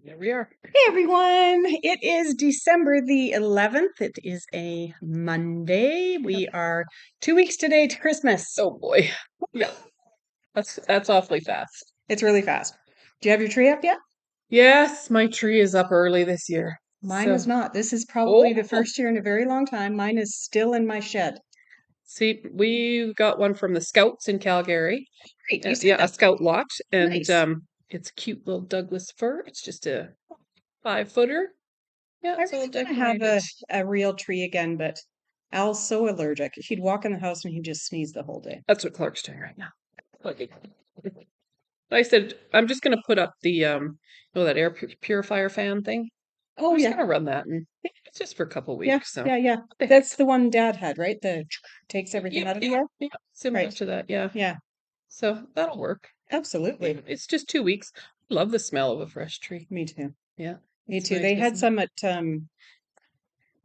There we are. Hey everyone, it is December the 11th. It is a Monday. Yep. We are 2 weeks today to Christmas. Oh boy. Yeah, that's awfully fast. It's really fast. Do you have your tree up yet? Yes, my tree is up early this year. Mine is So, not. This is probably the oh, first year in a very long time. Mine is still in my shed. see, we got one from the Scouts in Calgary. Great, you said Yeah, a that. Scout lot, and Nice. it's a cute little Douglas fir. It's just a 5 footer. Yeah, I it's all really want to have decorated. a real tree again, but Al's so allergic. He'd walk in the house and he'd just sneeze the whole day. That's what Clark's doing right now. Okay. I said I'm just gonna put up the that air purifier fan thing. I'm Oh just yeah, gonna run that, and it's just for a couple yeah, weeks. So yeah, yeah. what the heck? That's the one Dad had, right? The takes everything Yep, out of the yep, air. yep. Similar Right. to that, yeah. Yeah, So that'll work. absolutely. It's just 2 weeks. I love the smell of a fresh tree. Me too. Yeah, Me it's too. nice, They had isn't it? some at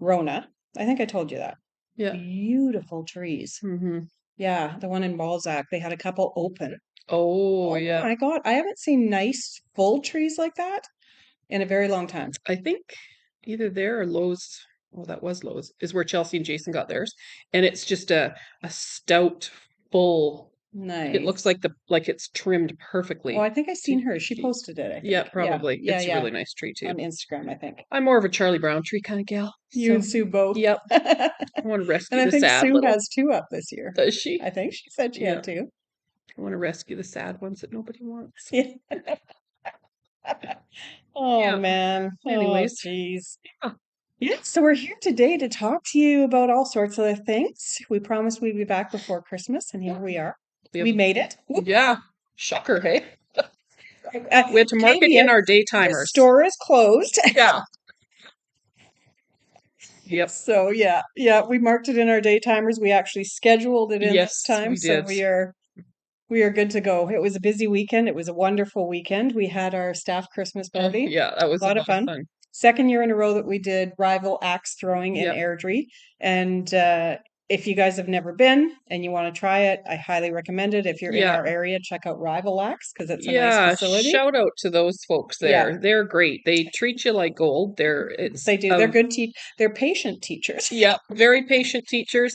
Rona. I think I told you that. Yeah. Beautiful trees. Hmm. Yeah, the one in Balzac, they had a couple open. Oh, Oh yeah. my God, I haven't seen nice full trees like that in a very long time. I think either there or Lowe's. Well, that was Lowe's, is where Chelsea and Jason got theirs. And it's just a stout, full. It looks Nice. like it's trimmed Oh, perfectly. I think I To, seen her. She to, posted it, I yeah, think. Yeah, probably. yeah, It's a yeah. really nice tree too. On Instagram, I think. I'm more of a Charlie Brown tree kind of gal. You and So, Sue both. yep. I want to And rescue I the think sad Sue little. has two up this year. Does she? I think she said she Yeah. had two. I want to rescue the sad ones that nobody wants. Yeah. Oh Yeah. man. Oh Anyways, geez. yeah, Yeah, so we're here today to talk to you about all sorts of things. We promised we'd be back before Christmas, and here yeah, we are. we have, We made it. Whoop. yeah, shocker, hey? We had to mark it in Caveat, our day the timers. store is closed. Yeah. Yep. So yeah, yeah, we marked it in our day timers. We actually scheduled it in this Yes, time, we so did. we are good to go. It was a busy weekend. It was a wonderful weekend. We had our staff Christmas Oh, party. yeah, that was A a lot of lot of fun. fun. Second year in a row that we did rival axe throwing in Yep. Airdrie. And if you guys have never been and you want to try it, I highly recommend it. If you're in Yeah. our area, check out Rival Axe because it's a nice Yeah, facility. shout out to those folks Yeah, there. They're great. They treat you like gold. they do. They're patient teachers. Yeah, very patient teachers.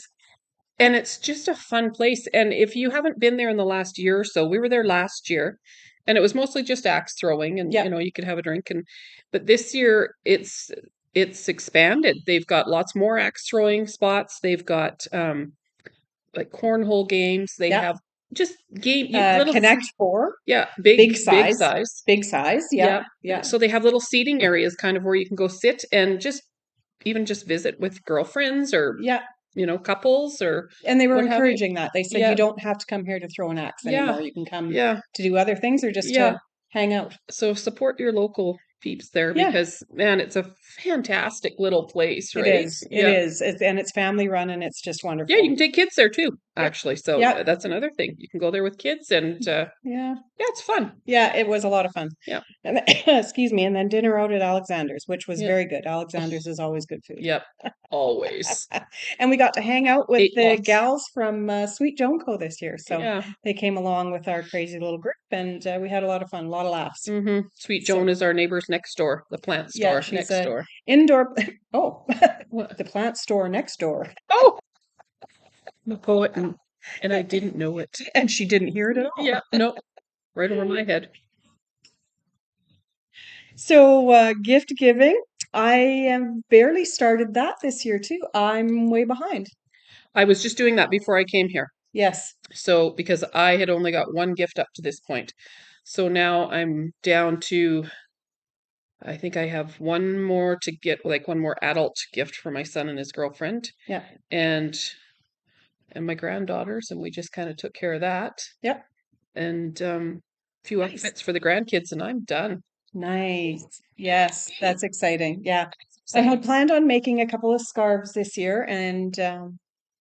And it's just a fun place. And if you haven't been there in the last year or so, we were there last year, and it was mostly just axe throwing, and Yeah, you could have a drink. And but this year it's expanded. They've got lots more axe throwing spots. They've got like cornhole games. They yeah. have just little Connect Four, yeah, big big size, size. big size. Yeah, Yeah. yeah. So they have little seating areas kind of where you can go sit and just even just visit with girlfriends or Yeah, couples or and they were what have you. encouraging that. They said you Yeah, don't have to come here to throw an axe yeah, anymore. You can come yeah, to do other things or just yeah. to hang out. So support your local peeps there Yeah, because man, it's a fantastic little place, it right? is. It Yeah. is. And it's family run and it's just Yeah, you wonderful. can take kids there too, Yep. actually. So Yep. that's another thing. You can go there with kids and Yeah. yeah, it's fun. Yeah, it was a lot of fun. Yeah. And excuse me, and then dinner out at Alexander's, which was Yeah. very good. Oh, Alexander's is always good food. yep. Always. And we got to hang out with Ate the lots. gals from Sweet Jonco this year. So Yeah. they came along with our crazy little group and we had a lot of fun, a lot of laughs. Sweet So Joan is our neighbors next door, the plant yeah, store she's next a door. indoor, oh, What? the plant store next door. Oh, I'm a poet and I didn't know it. And she didn't hear it at all. Yeah, no, right over my head. So gift giving, I have barely started that this year too. I'm way behind. I was just doing that before I came here. Yes. So, because I had only got one gift up to this point. So now I'm down to, I think I have one more to get, like one more adult gift for my son and his girlfriend Yeah. and my granddaughters, and we just kind of took care of that. Yep. And a few Nice. outfits for the grandkids, and I'm done. Nice. Yes, that's exciting. Yeah. I So, had planned on making a couple of scarves this year and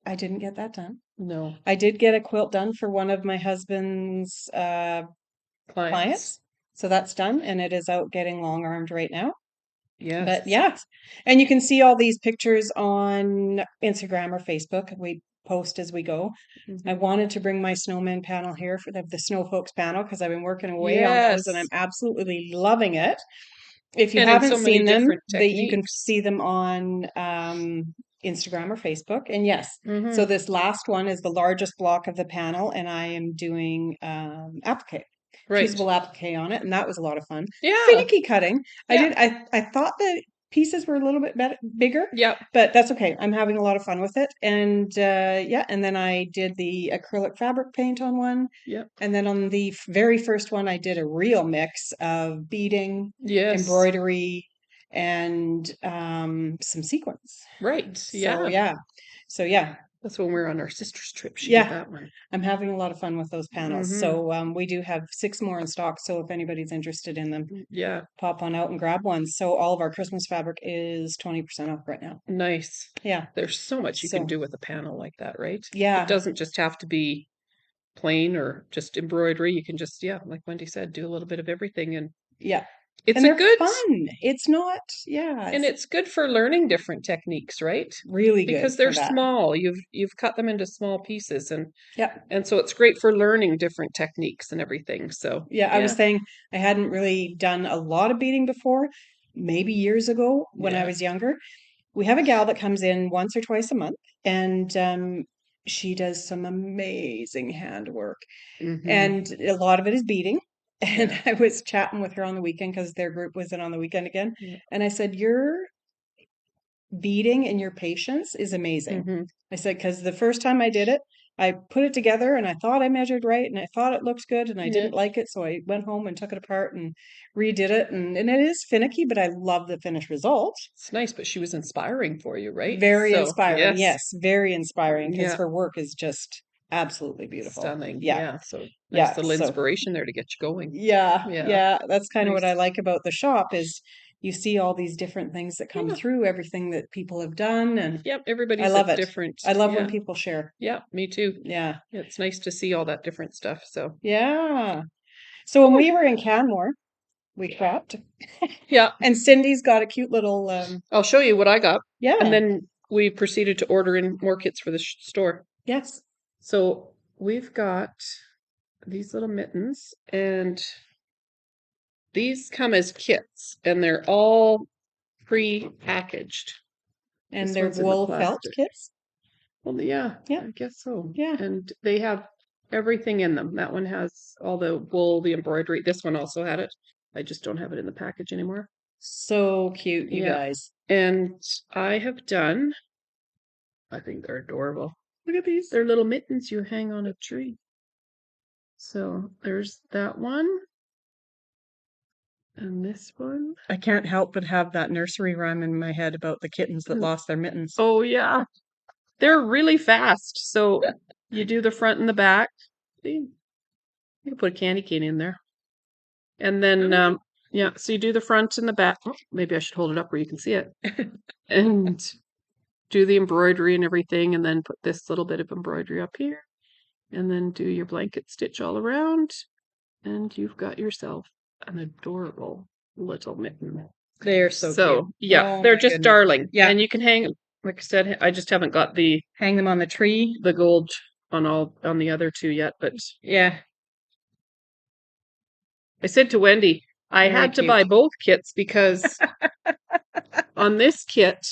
I didn't get that done. no I did get a quilt done for one of my husband's clients. clients. So that's done and it is out getting long armed right now. But Yes. yeah, and you can see all these pictures on Instagram or Facebook. We post as we go. I Mhm. wanted to bring my snowman panel here for the snow folks panel because I've been working away on those and I'm Yes. absolutely loving it. If you And in haven't so many seen them, different that you can techniques. see them on Instagram or Facebook. And yes, so Hmm. this last one is the largest block of the panel, and I am doing applique, Right. fusible applique on it, and that was a lot of fun. Yeah. Finicky cutting. Yeah. I thought the pieces were a little bit bigger, Yep. but that's okay. I'm having a lot of fun with it, and yeah. And then I did the acrylic fabric paint on one. Yep. And then on the very first one, I did a real mix of beading, Yes. embroidery, and some sequins. Right. So Yeah. yeah, so yeah, That's when we were on our sister's trip. She did yeah, that one. I'm having a lot of fun with those panels. Hmm. So we do have 6 more in stock. So if anybody's interested in them, Yeah. pop on out and grab one. So all of our Christmas fabric is 20% off right now. Nice. Yeah. There's so much you can So do with a panel like that, right? It yeah, doesn't just have to be plain or just embroidery. You can just, yeah, like Wendy said, do a little bit of everything. And yeah. it's And a they're good, fun. It's not, yeah, and it's it's good for learning different techniques, right? really good Because for they're that. small. You've cut them into small pieces, Yeah. and so it's great for learning different techniques and everything. So, Yeah, I was yeah. saying I hadn't really done a lot of beading before, maybe years ago when I Yeah. was younger. We have a gal that comes in once or twice a month, and she does some amazing handwork, Hmm. and a lot of it is beading. And Yeah. I was chatting with her on the weekend because their group was in on the weekend again, Yeah. and I said, "Your beading and your patience is amazing." Hmm. I said, because the first time I did it, I put it together and I thought I measured right and I thought it looked good and I Yeah. didn't like it. So I went home and took it apart and redid it. And it is finicky, but I love the finished result. It's nice, but she was inspiring for you, right? Very So, inspiring. yes. Yes, very inspiring because Yeah. her work is just absolutely beautiful. Stunning. Yeah. Yeah. So nice Yeah. little So inspiration there to get you going. yeah, Yeah. yeah, that's kind of what I Nice. like about the shop is you see all these different things that come Yeah. through, everything that people have done, and Yep. I Everybody's love at it. different. I love when Yeah. people share. Yeah. Me too. Yeah. It's nice to see all that different stuff. So, Yeah. So when we were in Canmore, we shopped, yeah. and Cindy's got a cute little I'll show you what I got. And yeah. then we proceeded to order in more kits for the store. Yes. So we've got these little mittens, and these come as kits, and they're all pre-packaged. And This they're one's in the wool felt plastic. kits. Well, yeah, Yeah. I guess so. Yeah. And they have everything in them. That one has all the wool, the embroidery. This one also had it. I just don't have it in the package anymore. So cute, you Yeah. guys. And I have done, I think they're adorable. Look at these. They're little mittens you hang on a tree. So there's that one. And this one. I can't help but have that nursery rhyme in my head about the kittens that lost their mittens. Oh, yeah. They're really fast. So you do the front and the back. See, you can put a candy cane in there. And then, yeah, so you do the front and the back. Oh, maybe I should hold it up where you can see it. And do the embroidery and everything, and then put this little bit of embroidery up here. And then do your blanket stitch all around. And you've got yourself an adorable little mitten. They're so cute. Yeah, Oh they're my just goodness. darling. Yeah. And you can hang, like I said, I just haven't got Hang them on the tree. the gold on the other two yet, but Yeah. I said to Wendy, I Very had to cute. buy both kits because on this kit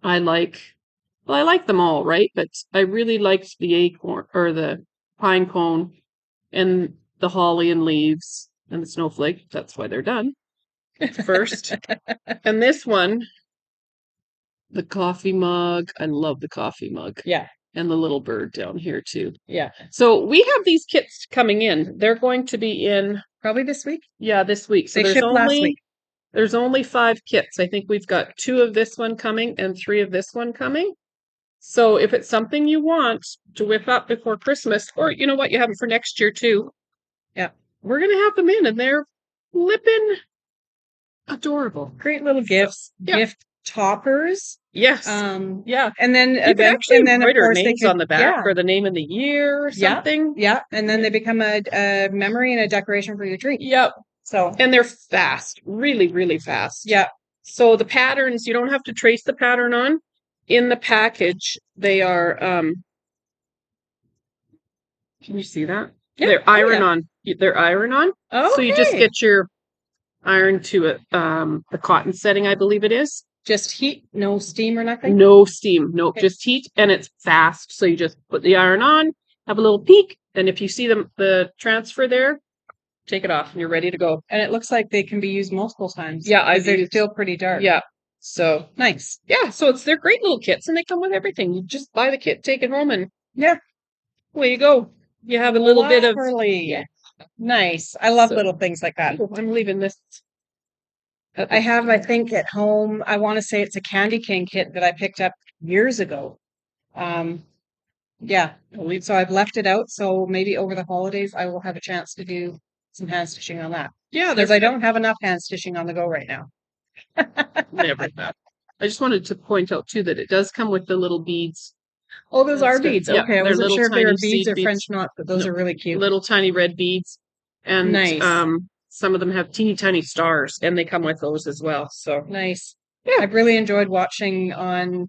I like, well, I like them all, right? But I really liked the acorn or the pine cone and the holly and leaves and the snowflake. That's why they're done first. And this one, the coffee mug. I love the coffee mug. Yeah. And the little bird down here too. Yeah. So we have these kits coming in. They're going to be in, Probably this week. yeah, this week. So They shipped last week. there's only 5 kits. I think we've got 2 of this one coming and 3 of this one coming. So if it's something you want to whip up before Christmas, or you know what, you have them for next year too. Yeah. We're gonna have them in, and they're flippin' adorable. Great little gifts, Yeah. gift toppers. Yes. Yeah. And then You could actually and then of embroider course they names could, on the back yeah, or the name of the year or yeah, something. yeah, and then they become a memory and a decoration for your tree. Yep. So, And they're fast, really, really fast. yeah, So the patterns, you don't have to trace the pattern on. In the package, they are, can you see that? yeah, They're oh iron yeah. on. They're iron on. So you just Okay. get your iron to a cotton setting, I believe it is. Just heat, no steam or nothing? No steam, nope, Okay. just heat, and it's fast. So you just put the iron on, have a little peek, and if you see the transfer there, take it off, and you're ready to go. And it looks like they can be used multiple times. Yeah, because they're still pretty dark. Yeah, so Nice. yeah, so they're great little kits, and they come with everything. You just buy the kit, take it home, and Yeah. away you go. You have a little bit of Lovely. Nice. I love So- little things like that. Oh, I'm leaving this. I have, I think, at home, I want to say it's a candy cane kit that I picked up years ago. Um, yeah. So I've left it out. So maybe over the holidays, I will have a chance to do some hand stitching on that. Yeah, Because I don't have enough hand stitching on the go right now. never have. I just wanted to point out too that it does come with the little beads. Oh, those That's are good. beads. Yeah, Okay, I they're wasn't little sure if they were tiny beads seed or French beads. knots, but those No, are really cute. little tiny red beads, and Nice. some of them have teeny tiny stars, and they come with those as well. So Nice. yeah, I've really enjoyed watching on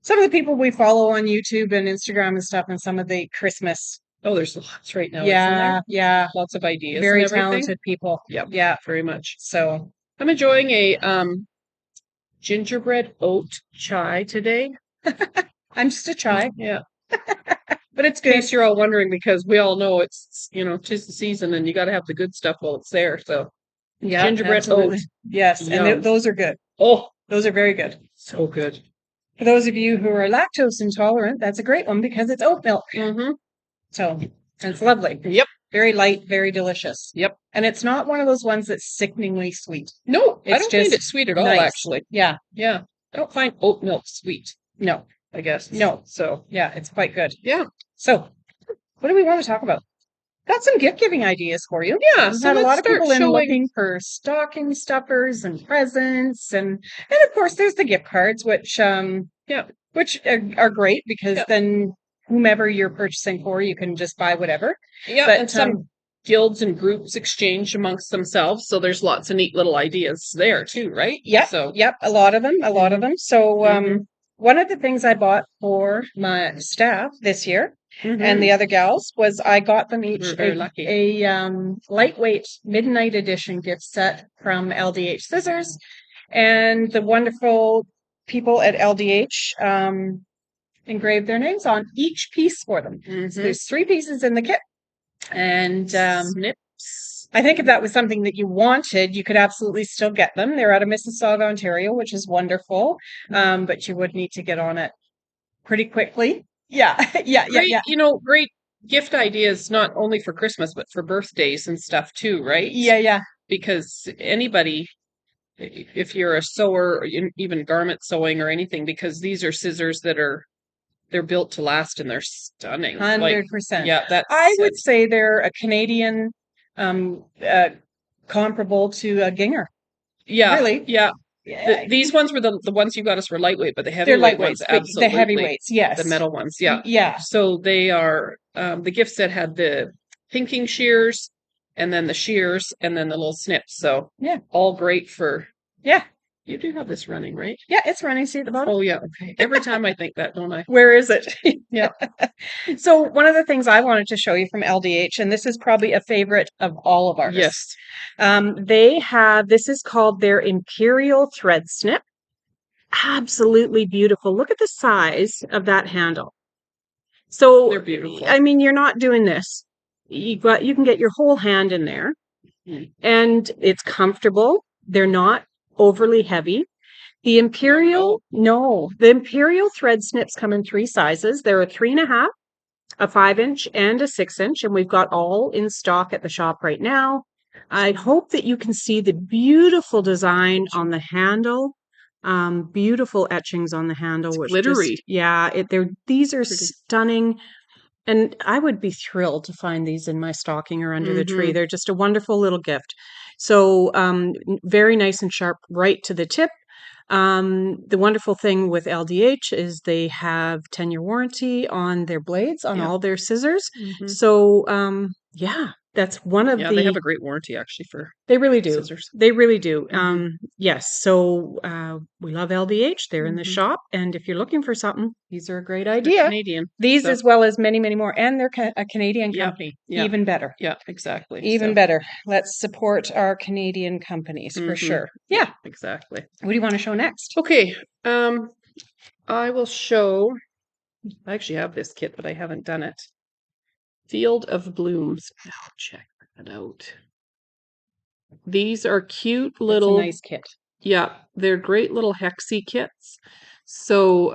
some of the people we follow on YouTube and Instagram and stuff, and some of the Christmas. oh, there's lots right now, isn't Yeah, there? yeah. Lots of ideas and Very everything. talented people. Yep, Yeah. very much. So I'm enjoying a gingerbread oat chai today. I'm just a chai, Yeah. but it's In good. case you're all wondering, because we all know it's, 'tis the season and you got to have the good stuff while it's there. So Yeah, gingerbread oat. absolutely. Yes, and Yum. those are good. Oh, Those are very good. so good. For those of you who are lactose intolerant, that's a great one because it's oat milk. Mm-hmm. So and it's lovely. Yep. Very light, very delicious. Yep. And it's not one of those ones that's sickeningly sweet. No, I It's don't find just it sweet at all, nice. actually. Yeah. Yeah. I don't find oat milk sweet, No. I guess. No. So, Yeah, it's quite good. yeah. So, what do we want to talk about? Got some gift giving ideas for you. Yeah, We've so had a let's lot of start people in showing. looking for stocking stuffers and presents, and of course there's the gift cards, which Yeah. which are great because Yeah. then whomever you're purchasing for, you can just buy whatever. Yeah, But and some guilds and groups exchange amongst themselves, so there's lots of neat little ideas there too, right? Yep, So, yep, a lot of them, a lot of them. So Mhm. one of the things I bought for my staff this year and the Mhm. other gals was I got them each We're very lucky. a lightweight midnight edition gift set from LDH Scissors, and the wonderful people at LDH engraved their names on each piece for them. So Mhm. there's 3 pieces in the kit, and Snips. I think if that was something that you wanted, you could absolutely still get them. They're out of Mississauga, Ontario, which is wonderful, but you would need to get on it pretty quickly. Yeah, yeah, yeah, Great, yeah. great gift ideas, not only for Christmas, but for birthdays and stuff too, right? Yeah, yeah. Because anybody, if you're a sewer or even garment sewing or anything, because these are scissors they're built to last and they're stunning. 100%. Yeah, I would say they're a Canadian um, uh, comparable to a Ginger. yeah, Really? yeah. Yeah. These ones were the ones you got us were lightweight, but the They're heavyweight ones, lightweights, but the absolutely. heavyweights, yes. The metal ones, yeah. Yeah. So they are, the gift set had the pinking shears and then the shears and then the little snips. So Yeah. all great for, Yeah. you do have this running, right? Yeah, it's running. See at the bottom? Oh, yeah. Okay. Every time I think that, don't I? Where is it? Yeah. So one of the things I wanted to show you from LDH, and this is probably a favorite of all of ours. Yes. They have, this is called their Imperial Thread Snip. Absolutely beautiful. Look at the size of that handle. So, They're beautiful. I mean, you're not doing this. You can get your whole hand in there, and it's comfortable. They're not overly heavy. The Imperial thread snips come in 3 sizes. There are 3.5, a 5-inch, and a 6-inch, and we've got all in stock at the shop right now. I hope that you can see the beautiful design on the handle. Beautiful etchings on the handle, which glittery. these are Pretty. stunning. And I would be thrilled to find these in my stocking or under the tree. They're just a wonderful little gift. So very nice and sharp right to the tip. The wonderful thing with LDH is they have 10-year warranty on their blades, on all their scissors. So yeah, That's one of Yeah, they have the a great warranty actually for They really do. scissors. They really do. Mhm. Yes. So we love LDH. They're in the Mhm. shop, and if you're looking for something, these are a great They're idea. Canadian. These, So, as well as many, many more, and they're a Canadian yeah. company. Yeah. Even better. Yeah, exactly. Even So, better. Let's support our Canadian companies for mhm. sure. Yeah, Yeah. exactly. What do you want to show next? Okay. I will show. I actually have this kit, but I haven't done it. Field of Blooms. Now check that out. These are cute It's a little. nice kit. Yeah, they're great little hexy kits. So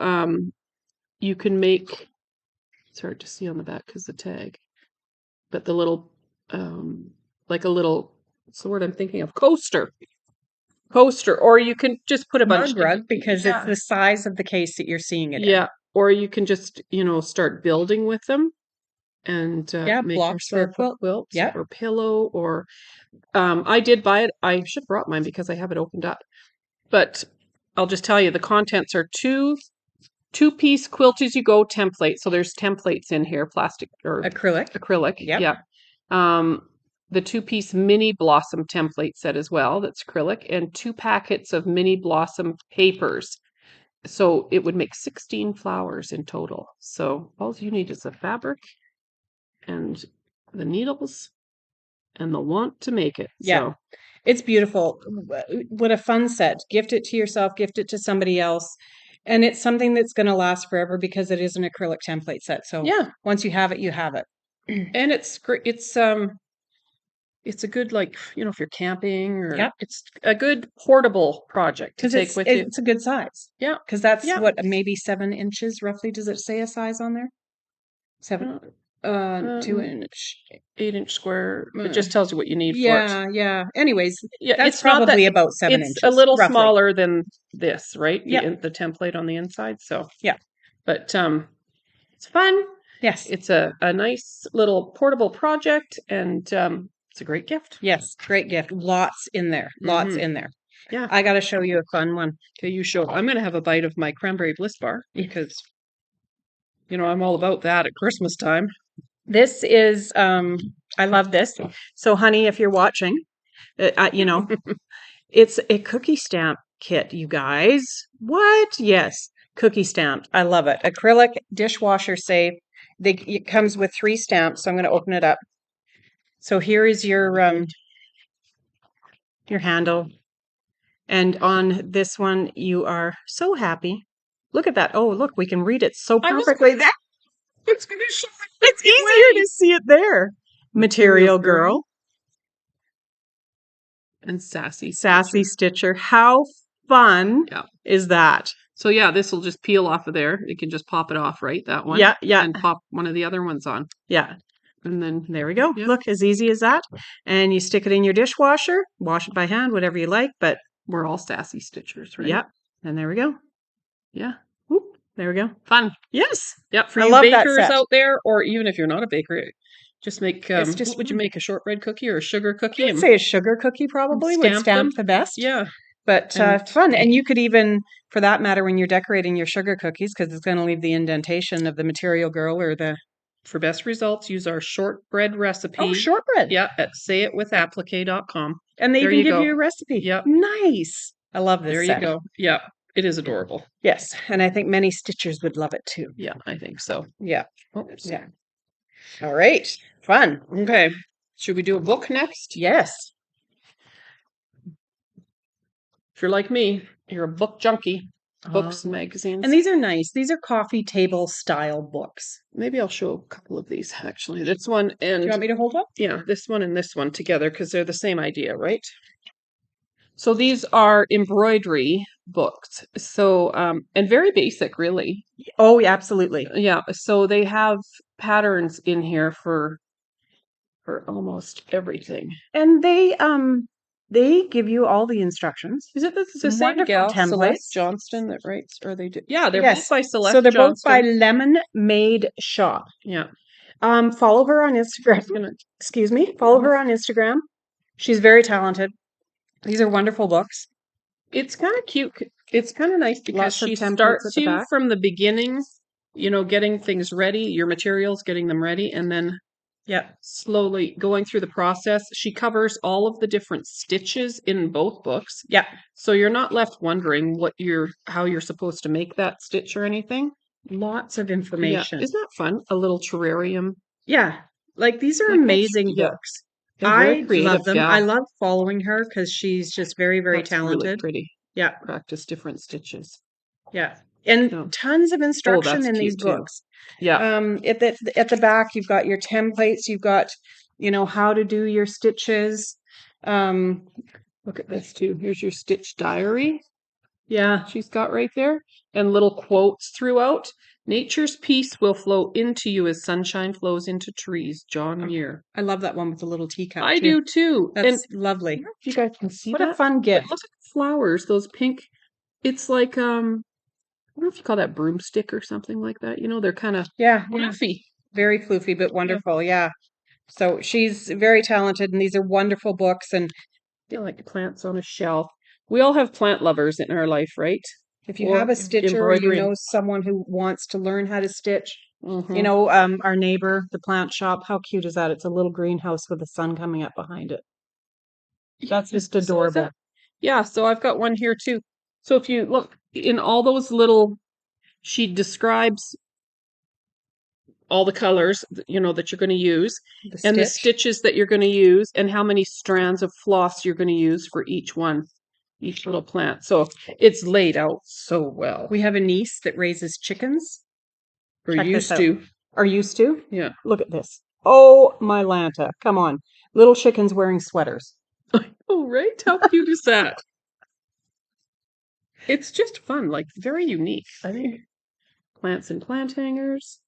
you can make. It's hard to see on the back because the tag, but the little like a little. What's the word I'm thinking of? Coaster, or you can just put a bunch. Mug rug, because it's Yeah. the size of the case that you're seeing it in. Yeah, or you can just start building with them and Yeah, make blocks for a yourself a quilt. quilt Yep. or pillow. Or I did buy it. I should have brought mine because I have it opened up. But I'll just tell you, the contents are two-piece quilt as you go template. So there's templates in here, plastic or Acrylic. acrylic. Yep. Yeah. The two-piece mini blossom template set as well. That's acrylic, and 2 packets of mini blossom papers. So it would make 16 flowers in total. So all you need is the fabric and the needles and the want to make it. Yeah. So It's beautiful. What a fun set. Gift it to yourself, gift it to somebody else. And it's something that's going to last forever because it is an acrylic template set. So yeah, once you have it, you have it. and it's great. It's a good, like, if you're camping, or Yep. it's a good portable project to Because take with you. it's a good size. Yeah. Because that's Yeah. what, maybe 7 inches roughly. Does it say a size on there? 7, Uh, 2 inch. 8-inch square. It Uh, just tells you what you need for it. yeah, yeah. Anyways, Yeah, that's it's not that probably about 7 it's a inches, little roughly. smaller than this, right? Yeah. The template on the inside. So Yeah. but it's fun. Yes. It's a nice little portable project, and it's a great gift. Yes. Great gift. Lots in there. Lots Mhm. in there. Yeah. I got to show you a fun one. Okay, you show. I'm gonna have a bite of my cranberry bliss bar because I'm all about that at Christmas time. This is, I love this. So, honey, if you're watching, it's a cookie stamp kit, you guys. What? Yes, cookie stamped. I love it. Acrylic, dishwasher safe. It comes with 3 stamps. So I'm going to open it up. So here is your handle, and on this one you are so happy. Look at that. Oh, look, we can read it so I was perfectly there. It's gonna show It's easier to see it there. Material Girl. and Sassy Sassy Stitcher. Stitcher. How fun Yeah. is that? So yeah, this will just peel off of there. You can just pop it off, right? That one. Yeah, yeah. And pop one of the other ones on. Yeah. And then There we go. Yeah. Look, as easy as that. And you stick it in your dishwasher, wash it by hand, whatever you like. But we're all Sassy Stitchers, right? yeah. And there we go. Yeah. Whoop, there we go. Fun. Yes. Yep. For I you love that bakers set. out there, or even if you're not a baker, just make It's just- what would you make, a shortbread cookie or a sugar cookie? I'd say a sugar cookie probably would stamp stamp them. the best. Yeah. But And- fun. And you could even, for that matter, when you're decorating your sugar cookies, because it's going to leave the indentation of the Material Girl or the... For best results, use our shortbread recipe. Oh, shortbread. Yeah, at sayitwithapplique.com. And they There even you give go. you a recipe. Yep. Nice. I love this There set. you go. Yeah, it is adorable. Yes. And I think many stitchers would love it too. Yeah, I think so. Yeah. Oops. Yeah. All right. Fun. Okay. Should we do a book next? Yes. If you're like me, you're a book junkie. Books and magazines. And these are nice. These are coffee table style books. Maybe I'll show a couple of these actually. This one and Do you want me to hold up? yeah, this one and this one together because they're the same idea, right? So these are embroidery books. So and very basic, really. Oh, yeah, absolutely. Yeah. So they have patterns in here for almost everything. And they give you all the instructions. Is it the Some same wonderful gal, templates. Celeste Johnston, that writes? Or they do? Yeah, they're Yes. both by Celeste So they're both by Johnston. Lemon Made Shop. Yeah. Follow her on Instagram. Excuse me. Follow her on Instagram. She's very talented. These are wonderful books. It's kind of cute. It's kind of nice because Lots of she templates at starts the you back. from the beginning, getting things ready, your materials, getting them ready, and then Yeah. slowly going through the process. She covers all of the different stitches in both books. Yeah. So you're not left wondering how you're supposed to make that stitch or anything. Lots of Yeah. information. Isn't that fun? A little terrarium. Yeah. Like these are Like that's amazing yeah. books. They're very I creative. love them. Yeah. I love following her because she's just very, very That's really talented. pretty. Yeah. Practice different stitches. Yeah. And Yeah. tons of Oh, instruction that's in these cute too. books. Yeah. At the back, you've got your templates. You've got, how to do your stitches. Um, Look at this too. Here's your stitch diary yeah. she's got right there, and little quotes throughout. Nature's peace will flow into you as sunshine flows into trees. John Muir. I love that one with the little teacup I too. do too. And That's lovely. if you guys can see What a that, fun but gift. look at the flowers. Those pink. It's like I don't know if you call that broomstick or something like that. They're kind of Yeah. fluffy. Very floofy, but Yeah. wonderful. Yeah. So she's very talented, and these are wonderful books. And They're like plants on a shelf. We all have plant lovers in our life, right? if you have Or a stitcher or you embroidery. know someone who wants to learn how to stitch, Hmm. our neighbor, the plant shop, how cute is that? It's a little greenhouse with the sun coming up behind it. That's just So is adorable. that, yeah, so I've got one here too. So if you look in all those little, she describes all the colors, that you're going to use, The and the stitch. stitches that you're going to use, and how many strands of floss you're going to use for each one, each little plant. So it's laid out so well. We have a niece that raises chickens. Or Check this used out. to. Are used to? Yeah. Look at this. Oh, my Lanta. Come on. Little chickens wearing sweaters. Oh, right? How cute is that? It's just fun, like very unique. I think plants and plant hangers.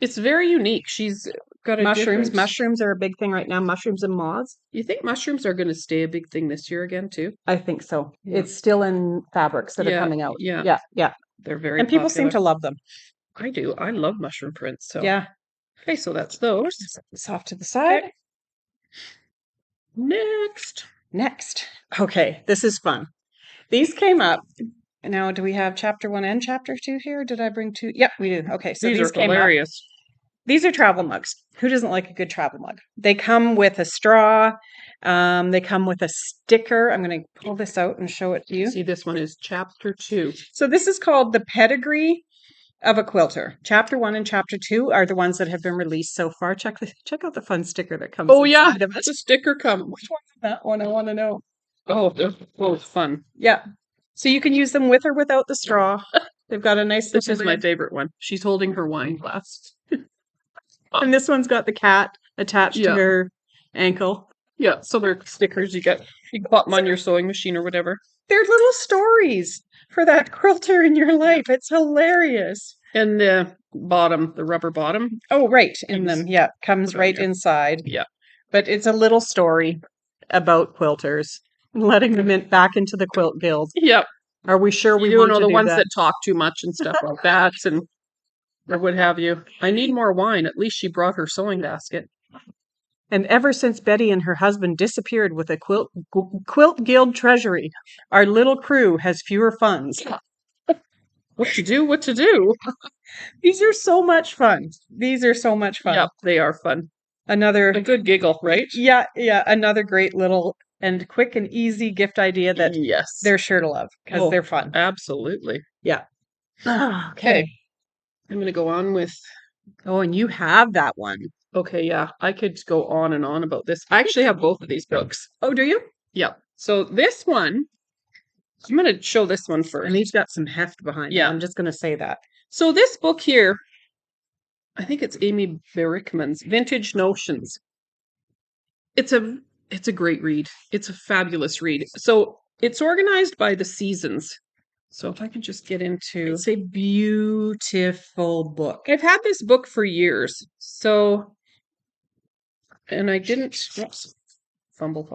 It's very unique. She's got a Mushrooms. different. Mushrooms are a big thing right now. Mushrooms and moths. You think mushrooms are going to stay a big thing this year again too? I think so. Yeah. It's still in fabrics that are Yeah, coming out. yeah. Yeah, yeah. They're very And people seem popular. to love them. I do. I love mushroom prints. So Yeah. okay, so that's those. Set this off to the side. Okay. Next. Next. Okay, this is fun. These came up. Now, do we have chapter 1 and chapter 2 here? Did I bring two? Yep, we do. Okay, so These these are came up. hilarious. These are travel mugs. Who doesn't like a good travel mug? They come with a straw. They come with a sticker. I'm going to pull this out and show it to you. See, this one is chapter 2. So this is called The Pedigree of a Quilter. Chapter 1 and chapter 2 are the ones that have been released so far. Check out the fun sticker that comes Oh yeah, inside of it. the sticker come. Which one's that one? I want to know. Oh, they're both fun. Yeah. So you can use them with or without the straw. They've got a nice This little is my lid. favorite one. She's holding her wine glass. And this one's got the cat attached to Yeah. her ankle. Yeah, so they're stickers you can pop them on your sewing machine or whatever. They're little stories for that quilter in your life. It's hilarious. And the bottom, the rubber bottom. Oh, right. In Comes them. Yeah. Comes put on right there. inside. Yeah. But it's a little story about quilters and letting them back into the quilt guild. Yep. Are we sure we You want know to the do ones that? that talk too much and stuff like that, and or what have you. I need more wine. At least she brought her sewing basket. And ever since Betty and her husband disappeared with a quilt guild treasury, our little crew has fewer funds. What to do? What to do? These are so much fun. These are so much fun. Yep, they are fun. Another A good giggle, right? Yeah, another great little and quick and easy gift idea that Yes. they're sure to love because Oh, they're fun. Absolutely. Yeah. Okay. I'm going to go on with. Oh, and you have that one. Okay, yeah. I could go on and on about this. I actually have both of these books. Oh, do you? Yep. So this one, I'm going to show this one first. And he's got some heft behind it. Yeah. I'm just going to say that. So this book here, I think it's Amy Berickman's Vintage Notions. It's a great read. It's a fabulous read. So it's organized by the seasons. So if I can just get into. It's a beautiful book. I've had this book for years. So, and I didn't. Oops, fumble.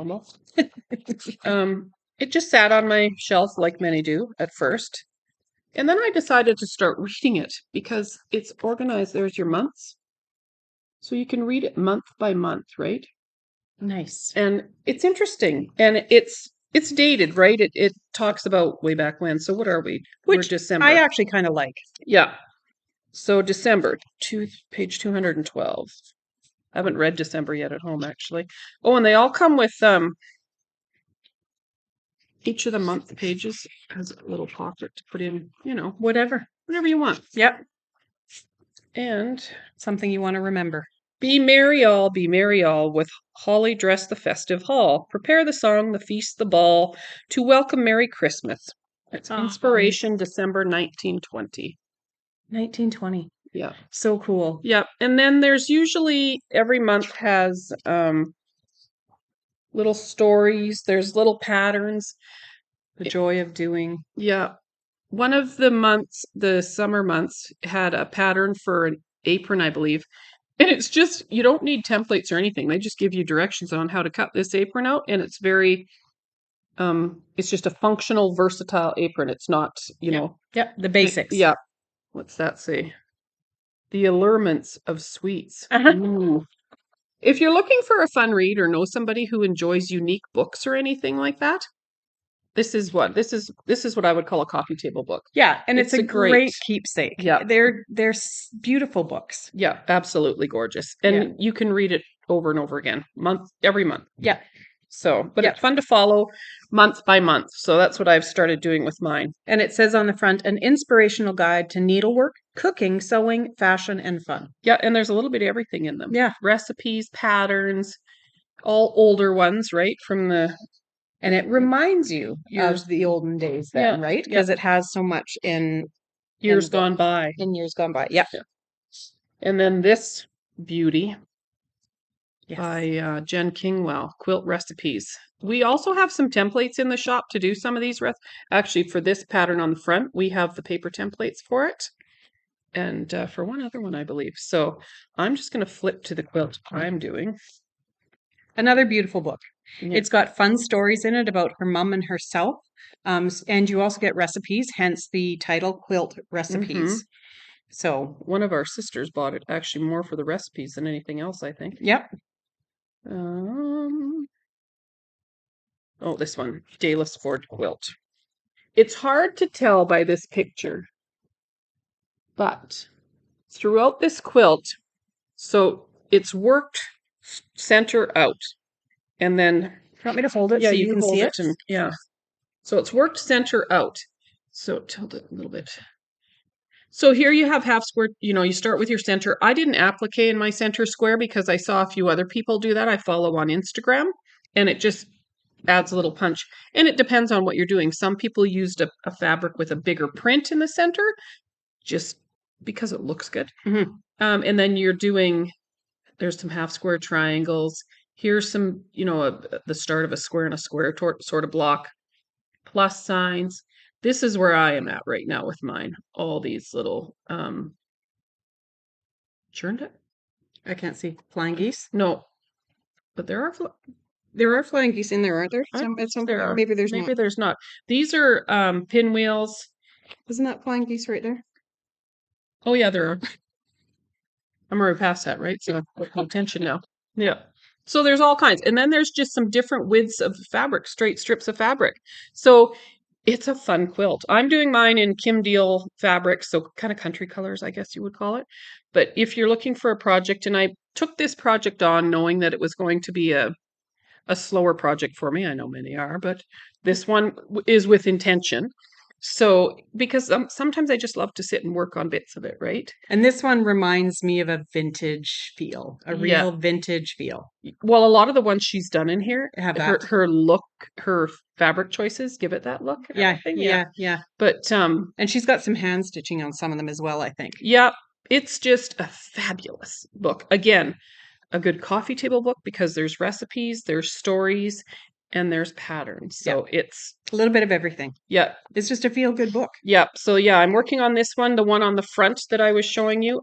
It just sat on my shelf like many do at first. And then I decided to start reading it because it's organized. There's your months. So you can read it month by month, right? Nice. And it's interesting. And it's dated, right? It talks about way back when. So what are we? We're December. I actually kind of like. Yeah. So December, page 212. I haven't read December yet at home, actually. Oh, and they all come with each of the month pages has a little pocket to put in, Whatever. whatever you want. Yep. And Something you want to remember. be merry all, with holly dress the festive hall. Prepare the song, the feast, the ball, to welcome Merry Christmas. It's inspiration, December 1920. 1920. Yeah. So cool. Yep. And then there's usually every month has little stories, there's little patterns. The joy of doing. Yeah. One of the months, the summer months, had a pattern for an apron, I believe. And it's just, you don't need templates or anything. They just give you directions on how to cut this apron out. And it's very, it's just a functional, versatile apron. It's not, Yep. The basics. Yeah. What's that say? The allurements of sweets. Ooh. If you're looking for a fun read or know somebody who enjoys unique books or anything like that, this is what I would call a coffee table book. Yeah, and it's a great great keepsake. Yeah. They're beautiful books. Yeah, absolutely gorgeous. And you can read it over and over again, every month. Yeah. So, but it's fun to follow month by month. So that's what I've started doing with mine. And it says on the front, an inspirational guide to needlework, cooking, sewing, fashion, and fun. Yeah, and there's a little bit of everything in them. Yeah. Recipes, patterns, all older ones, right? And it reminds you of the olden days then, right? Because it has so much in years gone by. In years gone by. Yeah. And then this beauty by Jen Kingwell, Quilt Recipes. We also have some templates in the shop to do some of these. Actually, for this pattern on the front, we have the paper templates for it. And for one other one, I believe. So I'm just going to flip to the quilt I'm doing. Another beautiful book. Yeah. It's got fun stories in it about her mom and herself. And you also get recipes, hence the title, Quilt Recipes. Mm-hmm. So one of our sisters bought it, actually more for the recipes than anything else, I think. Yep. This one, Dallas Ford quilt. It's hard to tell by this picture, but throughout this quilt, so it's worked center out. And then, you want me to hold it so you can see it? Yeah. So it's worked center out. So tilt it a little bit. So here you have half square, you start with your center. I didn't applique in my center square because I saw a few other people do that. I follow on Instagram, and it just adds a little punch. And it depends on what you're doing. Some people used a fabric with a bigger print in the center just because it looks good. Mm-hmm. And then there's some half square triangles. Here's some, the start of a square and a square sort of block, plus signs. This is where I am at right now with mine. All these little, churned it? I can't see. Flying geese? No, but there are flying geese in there, aren't there? There are. Maybe there's not. These are pinwheels. Isn't that flying geese right there? Oh yeah, there are. I'm already past that, right? So pay attention now. Yeah. So there's all kinds. And then there's just some different widths of fabric, straight strips of fabric. So it's a fun quilt. I'm doing mine in Kim Deal fabric, so kind of country colors, I guess you would call it. But if you're looking for a project, and I took this project on knowing that it was going to be a slower project for me. I know many are, but this one is with intention. So, because sometimes I just love to sit and work on bits of it, right? And this one reminds me of a vintage feel, a real vintage feel. Well, a lot of the ones she's done in here have that. Her look, her fabric choices give it that look. Yeah. But and she's got some hand stitching on some of them as well, I think. Yeah, it's just a fabulous book. Again, a good coffee table book because there's recipes, there's stories, and there's patterns. So it's a little bit of everything. Yeah. It's just a feel-good book. Yeah. So I'm working on this one, the one on the front that I was showing you.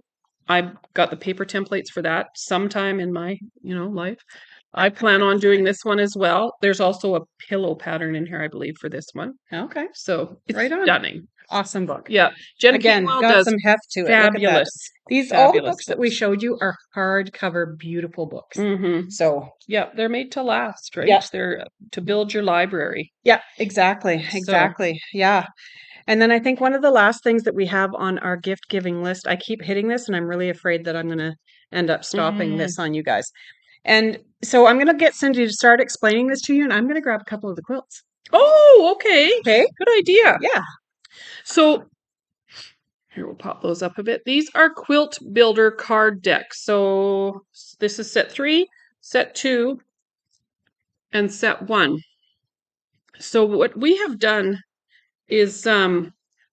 I've got the paper templates for that sometime in my, life. I plan on doing this one as well. There's also a pillow pattern in here, I believe, for this one. Okay. So it's stunning. Awesome book. Yeah. Jen Again, Kingwell got does some heft to it. Fabulous. All the books that we showed you are hardcover, beautiful books. Mm-hmm. So they're made to last, right? Yeah. They're to build your library. Yeah, exactly. Yeah. And then I think one of the last things that we have on our gift giving list, I keep hitting this and I'm really afraid that I'm going to end up stopping this on you guys. And so I'm going to get Cindy to start explaining this to you, and I'm going to grab a couple of the quilts. Oh, okay. Okay. Good idea. Yeah. So here, we'll pop those up a bit. These are Quilt Builder card decks. So this is set 3, set 2, and set 1. So what we have done is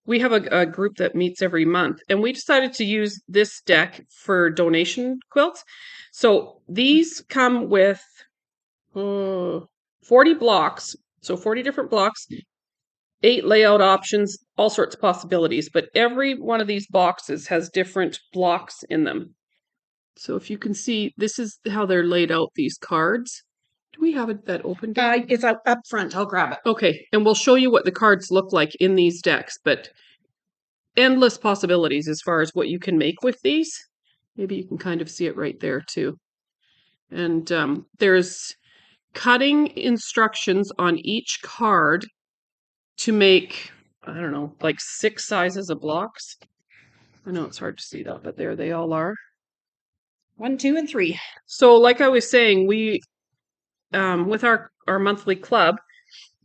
we have a group that meets every month, and we decided to use this deck for donation quilts. So these come with 40 blocks, so 40 different blocks, 8 layout options, all sorts of possibilities, but every one of these boxes has different blocks in them. So if you can see, this is how they're laid out, these cards. Do we have that open? It's up front. I'll grab it. Okay, and we'll show you what the cards look like in these decks, but endless possibilities as far as what you can make with these. Maybe you can kind of see it right there too. And there's cutting instructions on each card to make, I don't know, like 6 sizes of blocks. I know it's hard to see that, but there they all are. 1, 2, and 3. So like I was saying, we, with our monthly club,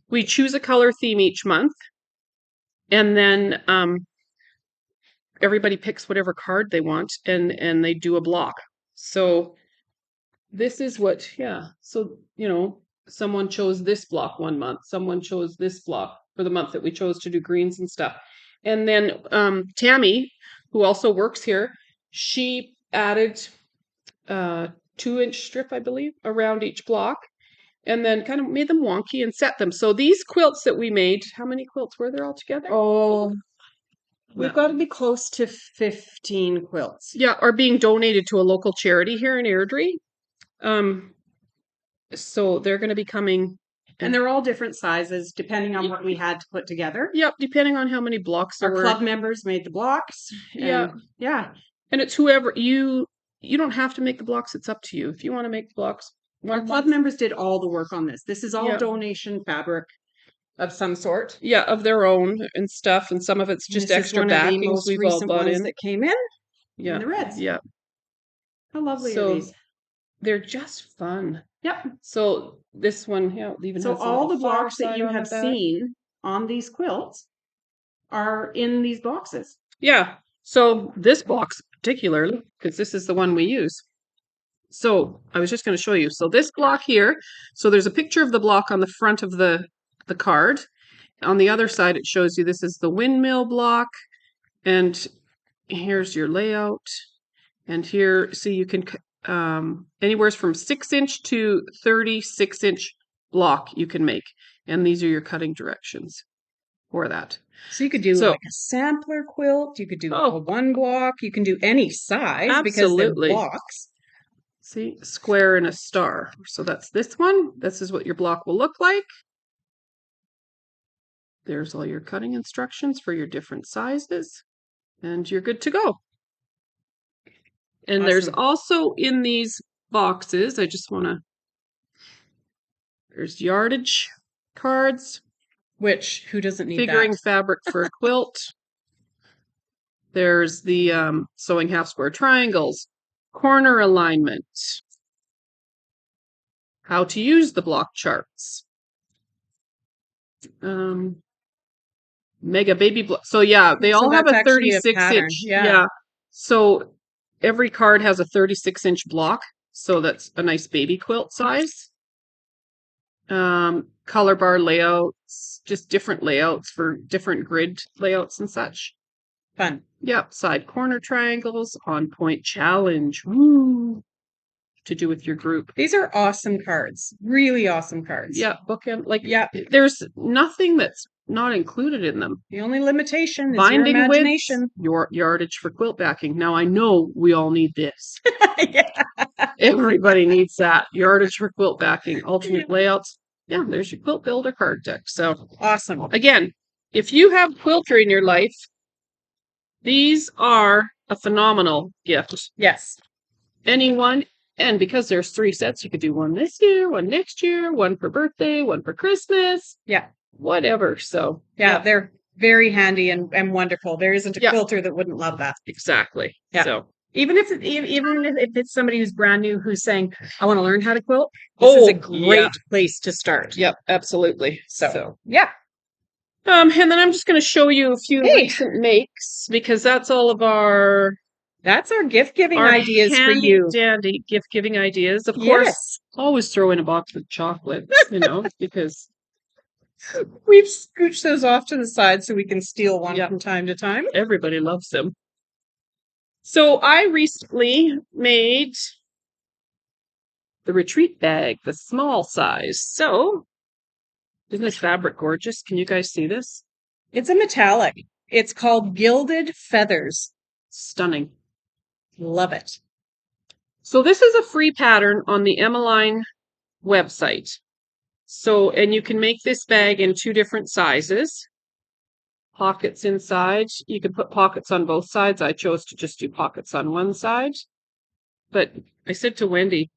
we choose a color theme each month, and then everybody picks whatever card they want, and they do a block. So this is what, yeah. So, someone chose this block one month, someone chose this block for the month that we chose to do greens and stuff. And then Tammy, who also works here, she added 2-inch strip, I believe, around each block, and then kind of made them wonky and set them. So these quilts that we made, how many quilts were there altogether? Oh, we've got to be close to 15 quilts. Yeah, are being donated to a local charity here in Airdrie. So they're going to be coming. And they're all different sizes depending on what we had to put together. Yep, depending on how many blocks there Our were. club members made the blocks. Yeah. Yeah. And it's whoever you don't have to make the blocks, it's up to you. If you want to make the blocks. Our club members did all the work on this. This is all Yeah. donation fabric of some sort. Yeah, of their own and stuff, and some of it's just extra backings we've all bought in. That came in. Yeah. And the reds. Yeah. How lovely are these? They're just fun. Yep. So this one, yeah, even so has all the blocks that you have seen on these quilts are in these boxes. Yeah. So this box particularly, because this is the one we use. So I was just going to show you. So this block here, so there's a picture of the block on the front of the card. On the other side, it shows you this is the windmill block, and here's your layout. And here, see, you can anywhere from 6-inch to 36-inch block you can make, and these are your cutting directions for that. So you could do like a sampler quilt. You could do a 1 block. You can do any size because they're blocks. See, square and a star. So that's this one. This is what your block will look like. There's all your cutting instructions for your different sizes, and you're good to go. And there's also in these boxes, there's yardage cards. Which, who doesn't need figuring that? Fabric for a quilt. There's the sewing half square triangles, corner alignment, how to use the block charts, mega baby block. So yeah, they all have a 36-inch. Yeah. So every card has a 36-inch block. So that's a nice baby quilt size. Color bar layouts, just different layouts for different grid layouts and such. Fun. Yep, side corner triangles, on point challenge. Woo! To do with your group. These are awesome cards. Really awesome cards. Yeah, bookend. There's nothing that's not included in them. The only limitation is binding your imagination. Width, your yardage for quilt backing. Now I know we all need this. Yeah. Everybody needs that. Yardage for quilt backing, alternate layouts. Yeah, there's your quilt builder card deck. So awesome. Again, if you have quilter in your life, these are a phenomenal gift. Yes. Anyone, and because there's 3 sets, you could do one this year, one next year, one for birthday, one for Christmas. Yeah. Whatever. So yeah. They're very handy and wonderful. There isn't a quilter that wouldn't love that. Exactly. Yeah. So Even if it's somebody who's brand new who's saying, I want to learn how to quilt, this is a Oh, yeah. great place to start. Yep, absolutely. So yeah. And then I'm just going to show you a few Hey, recent makes because that's all of that's our gift giving our ideas for handy you. dandy gift giving ideas. Of course, Yes. always throw in a box of chocolates, because We've scooched those off to the side so we can steal one Yeah. from time to time. everybody loves them. So I recently made the retreat bag, the small size. So isn't this fabric gorgeous? Can you guys see this? It's a metallic. It's called Gilded Feathers. Stunning. Love it. So this is a free pattern on the Emmeline website. So, and you can make this bag in 2 different sizes. Pockets inside. You can put pockets on both sides. I chose to just do pockets on one side. But I said to Wendy,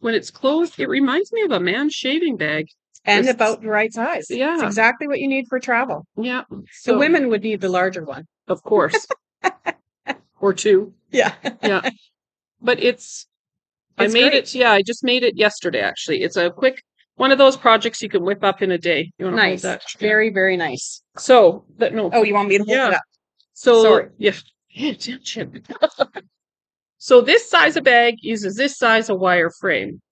when it's closed, it reminds me of a man's shaving bag. And about the right size. Yeah. It's exactly what you need for travel. Yeah. The women would need the larger one. Of course. Or 2. Yeah. Yeah. But I made it. Yeah, I just made it yesterday, actually. It's a quick one of those projects you can whip up in a day. You want to hold Nice. that? Very, very nice. So, no. Oh, you want me to hold it up? So, sorry. Yeah. Pay attention. So this size of bag uses this size of wire frame.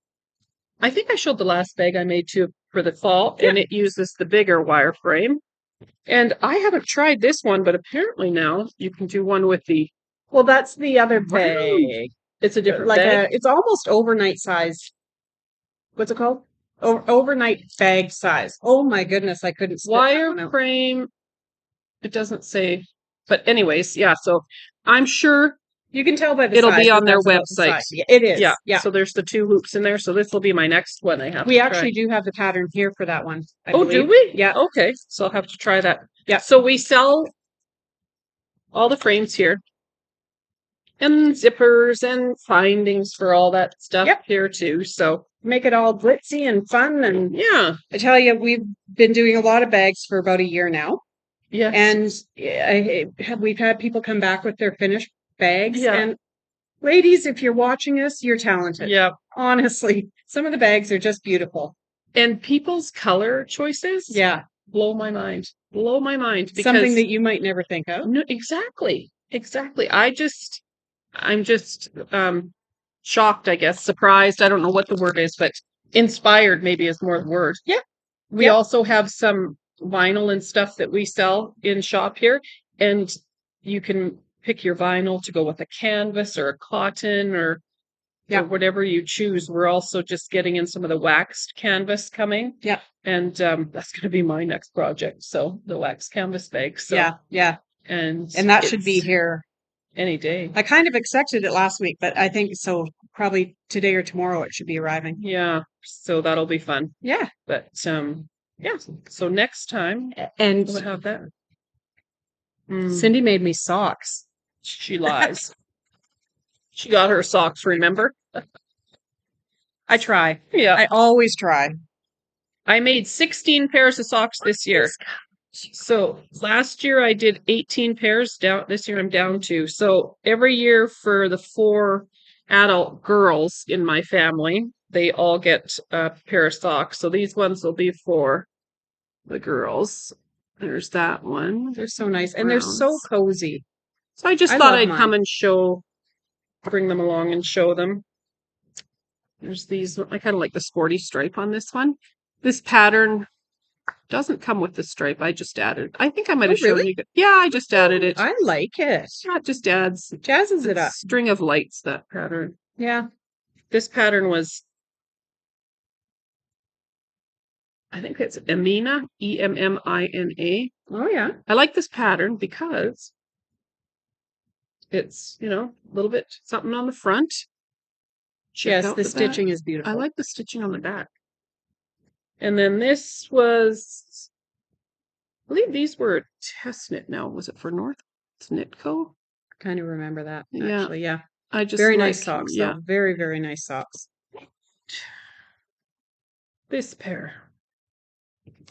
I think I showed the last bag I made too for the fall, and it uses the bigger wire frame. And I haven't tried this one, but apparently now you can do one with the. Well, that's the other bag. It's a different bag. It's almost overnight size. What's it called? Overnight bag size. Oh my goodness, I couldn't spit that one Wire out. frame. It doesn't say, but anyways, yeah. So I'm sure You can tell by the it'll size be on that their that's about the website. size. Yeah, it is. Yeah. Yeah. So there's the 2 hoops in there. So this will be my next one I have We to actually try. do have the pattern here for that one. I Oh, believe. do we? Yeah. Okay. So I'll have to try that. Yeah. So we sell all the frames here and zippers and findings for all that stuff here too. So make it all glitzy and fun. And yeah, I tell you, we've been doing a lot of bags for about a year now. yeah. And we've had people come back with their finished bags. Yeah. And ladies, if you're watching us, you're talented. Yeah. Honestly, some of the bags are just beautiful. And people's color choices, blow my mind. Blow my mind. Because something that you might never think of. No, exactly. Exactly. I'm just shocked, I guess, surprised. I don't know what the word is, but inspired maybe is more the word. Yeah. We also have some vinyl and stuff that we sell in shop here, and you can pick your vinyl to go with a canvas or a cotton or whatever you choose. We're also just getting in some of the waxed canvas coming. Yeah. And that's going to be my next project. So the wax canvas bag. So yeah. And that should be here any day. I kind of expected it last week, but I think so probably today or tomorrow it should be arriving. Yeah. So that'll be fun. Yeah. But yeah. So next time and we'll have that. Cindy made me socks. She lies. She got her socks, remember? I try. Yeah. I always try. I made 16 pairs of socks this year. So last year I did 18 pairs. This year I'm down to. So every year for the 4 adult girls in my family, they all get a pair of socks. So these ones will be for the girls. There's that one. They're so nice. And they're so cozy. So I just thought I'd come and bring them along and show them. There's these. I kind of like the sporty stripe on this one. This pattern doesn't come with the stripe. I just added. I think I might have shown you. Yeah, I just added it. I like it. Yeah, it just jazzes it up. String of lights, that pattern. Yeah. This pattern was, I think it's Emina, Emmina. Oh yeah. I like this pattern because it's, a little bit something on the front. Yes, the stitching is beautiful. I like the stitching on the back. And then this was, I believe these were test knit now. Was it for North Knit Co? I kind of remember that, actually. Yeah. I just very nice socks. Yeah. Very, very nice socks. This pair.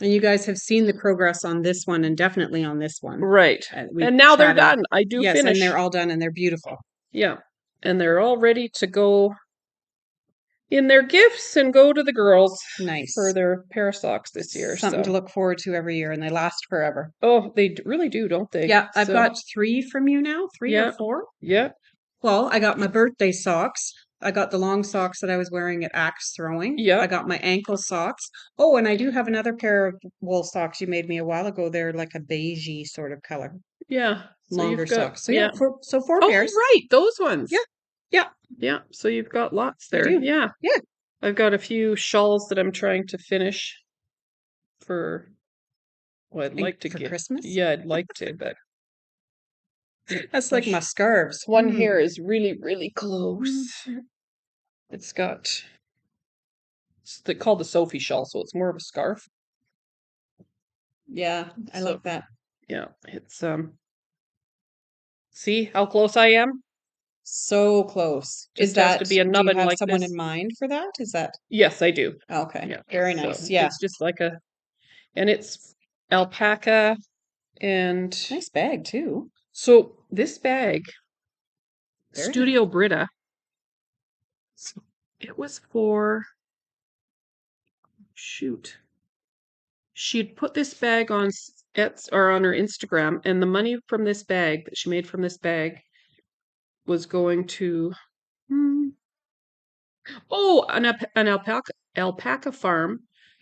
And you guys have seen the progress on this one and definitely on this one. Right. And now they're done. I do finish. And they're all done and they're beautiful. Yeah. And they're all ready to go in their gifts and go to the girls for Nice. their pair of socks this year. Something to So, look forward to every year, and they last forever. oh, really do, don't they? Yeah, I've So, got three from you now, three or yeah, four. yeah, Well, I got my birthday socks. I got the long socks that I was wearing at axe throwing. yeah, I got my ankle socks. Oh, and I do have another pair of wool socks you made me a while ago. They're like a beigey sort of color, yeah. So longer you've got, socks. So yeah, yeah. four Oh, pairs. right, those ones. Yeah, yeah, Yeah, so you've got lots I there. do. Yeah. Yeah, I've got a few shawls that I'm trying to finish for, well, I'd and like to for get, Christmas. yeah, I'd like to, but That's like my scarves. one here is really, really Mm. close. It's got, called the Sophie shawl, so it's more of a scarf. Yeah, I So, like that. yeah, see how close I am? So close. Is Just has to that, be a do you nubbin have like someone in this. mind for that? Is that Yes, I do. okay? Yeah. Very So nice. Yeah. it's just like and it's alpaca. And Nice bag too. so this bag, Very nice. Studio Brita, so it was for, shoot. She'd put this bag on or on her Instagram, and the money from this bag that she made from this bag was going to, hmm, oh, an alpaca farm,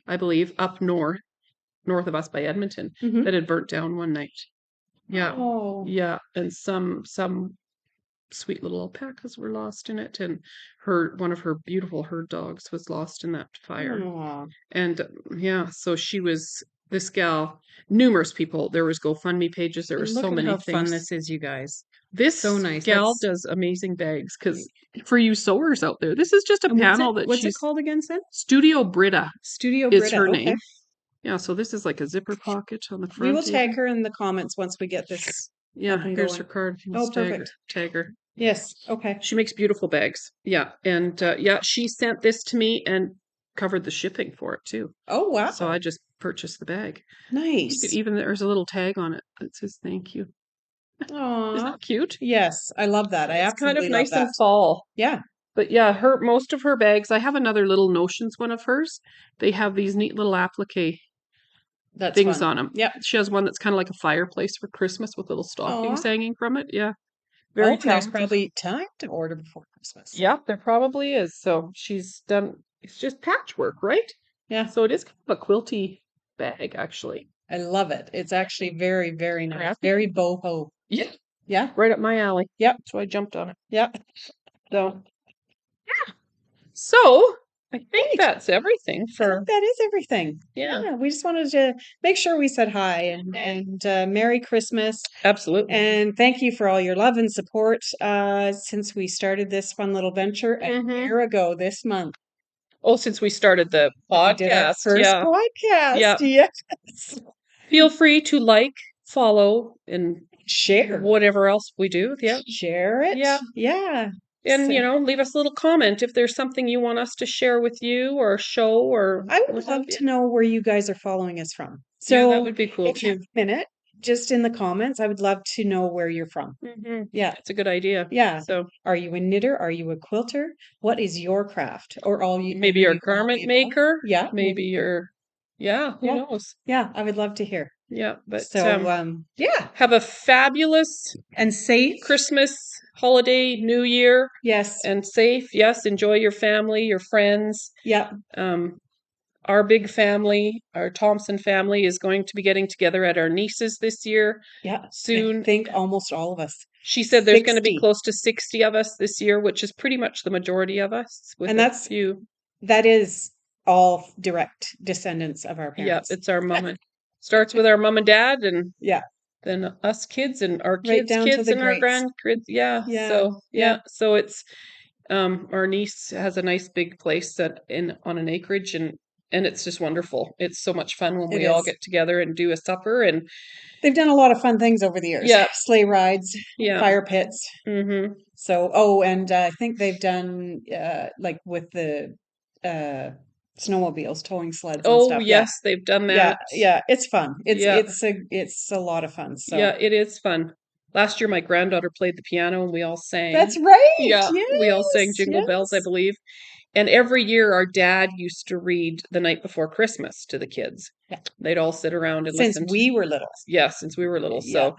I believe, up north of us by Edmonton, Hmm. that had burnt down one night. Yeah. Oh, Yeah, and some sweet little alpacas were lost in it, and her one of her beautiful herd dogs was lost in that fire. aw. And yeah, so she was this gal, numerous people. There was GoFundMe pages, there were Look so at many how fun things. this is, you guys. So This nice. gal That's does amazing bags because for you sewers out there, this is just a and panel that what's it she's called again, Sen? Studio Brita Studio is Brita. her Okay. name. Yeah, so this is like a zipper pocket on the We will front tag even. her in the comments once we get this up Yeah, and here's her going. card. Oh, Let's perfect. tag her. Yes. Okay. She makes beautiful bags. Yeah, and yeah, she sent this to me and covered the shipping for it too. Oh, So I wow. just purchased the bag. You could Nice. even there's a little tag on it that says thank you. Isn't Aw. that cute? Yes, I love that. I It's kind of absolutely love nice and that. fall. Yeah, But yeah, her most of her bags, I have another little Notions one of hers. They have these neat little applique that's things fun. on them. Yep. She has one that's kind of like a fireplace for Christmas with little stockings Aw. hanging from it. Yeah, very Oh, and there's talented. probably time to order before Christmas. Yeah, there probably is. So she's done, it's just patchwork, right? Yeah, So it is kind of a quilty bag, actually. I love it. It's actually very, very nice. Crafty. Very boho. Yeah, Yeah. right up my alley. Yep. So I jumped on it. Yep. So, so I think Great. that's everything I think for, that is everything. yeah, Yeah, we just wanted to make sure we said hi and Merry Christmas absolutely. and thank you for all your love and support since we started this fun little venture a Hmm. year ago this month. Oh, since we started the We did our podcast, first yeah, podcast. yeah. Yes. Feel free to like, follow, and Share. whatever else we do. Yeah, Share it. yeah. Yeah. And, So leave us a little comment if there's something you want us to share with you or show or I would what have love you. to know where you guys are following us from. Yeah, that So would be cool if you too. have a minute, just in the comments, I would love to know where you're from. Hmm. Yeah. That's a good idea. Yeah. So Are you a knitter? Are you a quilter? What is your craft? Or maybe are you're a you all garment the above? maker. Yeah, Maybe maybe. you're, yeah, who Yeah. knows? Yeah, I would love to hear. Yeah, but So yeah. have a fabulous And safe. Christmas, holiday, New Year, Yes. and safe. Yes, enjoy your family, your friends. Yeah. Um, our big family, our Thompson family, is going to be getting together at our niece's this year Yeah. I soon. think almost all of us. She said there's going to be 60. close to 60 of us this year, which is pretty much the majority of us, with And a few. that is all direct descendants of our Yeah, parents. it's our mom and starts with our mom and dad, and Yeah. then us kids and our Right kids' down to kids the and our greats. grandkids. Yeah. Yeah. So Yeah. yeah. So it's our niece has a nice big place that in on an acreage, and it's just wonderful. It's so much fun when It we all is. get together and do a supper and They've done a lot of fun things over the years. yeah, Sleigh rides, yeah. fire pits. Mhm. So, oh, and I think they've done like with the uh snowmobiles, towing sleds and Oh, stuff. Yeah. yes, they've done Yeah, that. yeah, it's fun. Yeah. It's a lot of fun. Yeah, So, it is fun. last year my granddaughter played the piano and we all sang. That's right. Yeah, we all sang Yes, Jingle Bells, I yes. believe. And every year our dad used to read The Night Before Christmas to the kids. Yeah. They'd all sit around and Since listen to, we were little. yeah, since we were little. Yeah. So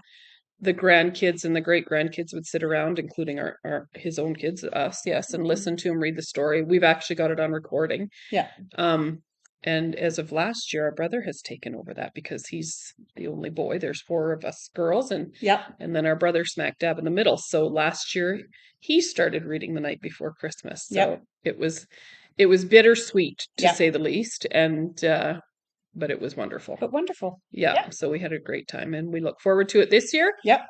the grandkids and the great grandkids would sit around, including our his own kids, us, yes, and listen to him read the story. We've actually got it on recording. Yeah. Um, and as of last year, our brother has taken over that because he's the only boy. There's four of us girls, Yep. and then our brother smack dab in the middle. So last year he started reading The Night Before Christmas. So Yep. it was bittersweet to Yep. say the least, and but it was wonderful. But wonderful. Yeah, so we had a great time, and we look forward to it this year. Yep.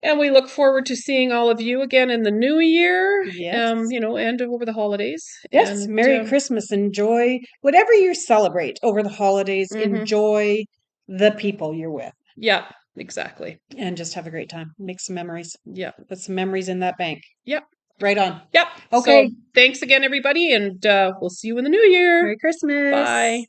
And we look forward to seeing all of you again in the new year. Yes. And over the holidays. Yes. And Merry Christmas. Enjoy whatever you celebrate over the holidays. mhm. Enjoy the people you're with Yeah, exactly. and just have a great time. Make some memories. Yeah. Put some memories in that bank. Yep. Right on. Yep. Okay. So thanks again, everybody, and we'll see you in the new year. Merry Christmas. Bye.